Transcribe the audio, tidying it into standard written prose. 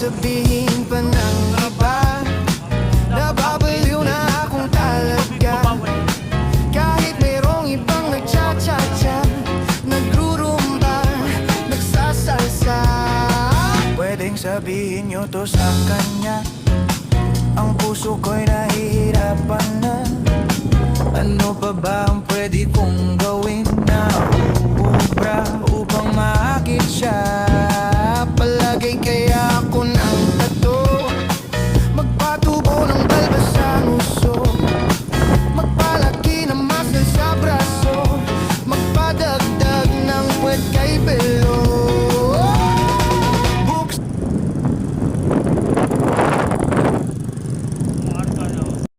sabihin pa ng iba, nababaliw na akong talaga. Kahit mayroong ibang nagcha-cha-cha, nagrurumba, nagsasalsa. Pwedeng sabihin nyo to sa kanya, ang puso ko'y nahihirapan na. Ano pa ba ang pwede kong gawin na uubra upang maakit siya? Palagay kaya